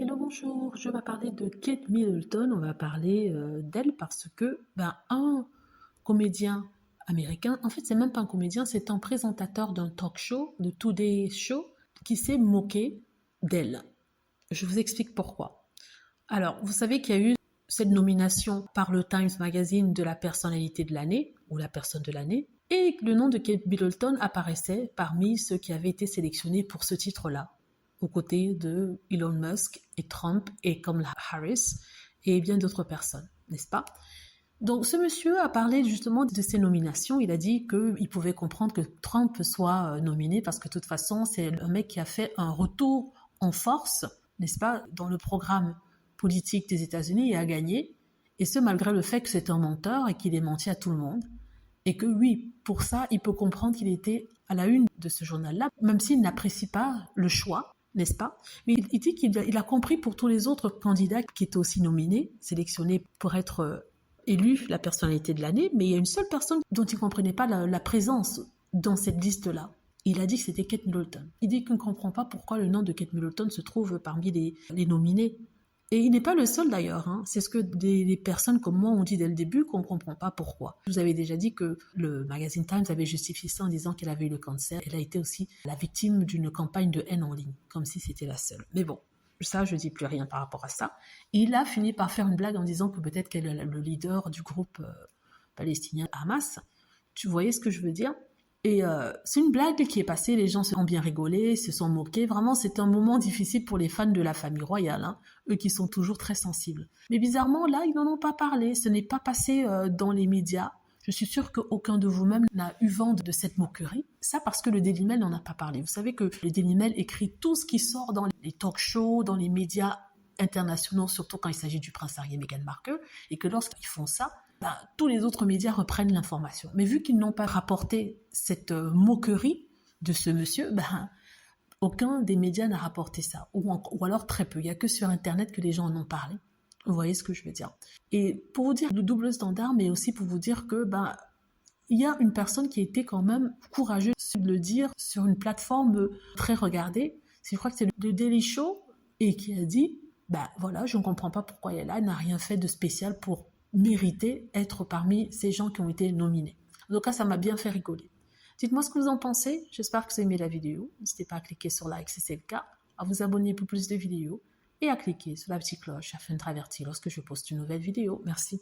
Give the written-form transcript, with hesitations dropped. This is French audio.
Hello, bonjour, je vais parler de Kate Middleton, on va parler d'elle parce que un comédien américain, en fait c'est même pas un comédien, c'est un présentateur d'un talk show, de Today Show, qui s'est moqué d'elle. Je vous explique pourquoi. Alors, vous savez qu'il y a eu cette nomination par le Times Magazine de la personnalité de l'année, ou la personne de l'année, et le nom de Kate Middleton apparaissait parmi ceux qui avaient été sélectionnés pour ce titre-là, aux côtés de Elon Musk et Trump et Kamala Harris et bien d'autres personnes, n'est-ce pas? Donc ce monsieur a parlé justement de ces nominations, il a dit qu'il pouvait comprendre que Trump soit nominé parce que de toute façon c'est un mec qui a fait un retour en force, n'est-ce pas, dans le programme politique des États-Unis et a gagné, et ce malgré le fait que c'est un menteur et qu'il ait menti à tout le monde, et que oui, pour ça, il peut comprendre qu'il était à la une de ce journal-là, même s'il n'apprécie pas le choix, n'est-ce pas? Mais il dit qu'il a compris pour tous les autres candidats qui étaient aussi nominés, sélectionnés pour être élu la personnalité de l'année, mais il y a une seule personne dont il ne comprenait pas la présence dans cette liste-là. Il a dit que c'était Kate Middleton. Il dit qu'il ne comprend pas pourquoi le nom de Kate Middleton se trouve parmi les nominés. Et il n'est pas le seul d'ailleurs, hein. C'est ce que des personnes comme moi ont dit dès le début, qu'on ne comprend pas pourquoi. Je vous avais déjà dit que le magazine Times avait justifié ça en disant qu'elle avait eu le cancer. Elle a été aussi la victime d'une campagne de haine en ligne, comme si c'était la seule. Mais bon, ça, je ne dis plus rien par rapport à ça. Et il a fini par faire une blague en disant que peut-être qu'elle est le leader du groupe palestinien Hamas. Tu voyais ce que je veux dire? Et c'est une blague qui est passée, les gens se ont bien rigolé, se sont moqués. Vraiment, c'est un moment difficile pour les fans de la famille royale, hein, eux qui sont toujours très sensibles. Mais bizarrement, là, ils n'en ont pas parlé, ce n'est pas passé dans les médias. Je suis sûre qu'aucun de vous-même n'a eu vent de cette moquerie. Ça parce que le Daily Mail n'en a pas parlé. Vous savez que le Daily Mail écrit tout ce qui sort dans les talk shows, dans les médias internationaux, surtout quand il s'agit du prince Harry et Meghan Markle, et que lorsqu'ils font ça, tous les autres médias reprennent l'information. Mais vu qu'ils n'ont pas rapporté cette moquerie de ce monsieur, aucun des médias n'a rapporté ça, ou alors très peu. Il n'y a que sur Internet que les gens en ont parlé. Vous voyez ce que je veux dire? Et pour vous dire le double standard, mais aussi pour vous dire que il y a une personne qui a été quand même courageuse de le dire sur une plateforme très regardée. Je crois que c'est le Daily Show, et qui a dit, voilà, je ne comprends pas pourquoi elle est là, elle n'a rien fait de spécial pour mériter être parmi ces gens qui ont été nominés. En tout cas, ça m'a bien fait rigoler. Dites-moi ce que vous en pensez. J'espère que vous avez aimé la vidéo. N'hésitez pas à cliquer sur like si c'est le cas, à vous abonner pour plus de vidéos et à cliquer sur la petite cloche afin de être averti lorsque je poste une nouvelle vidéo. Merci.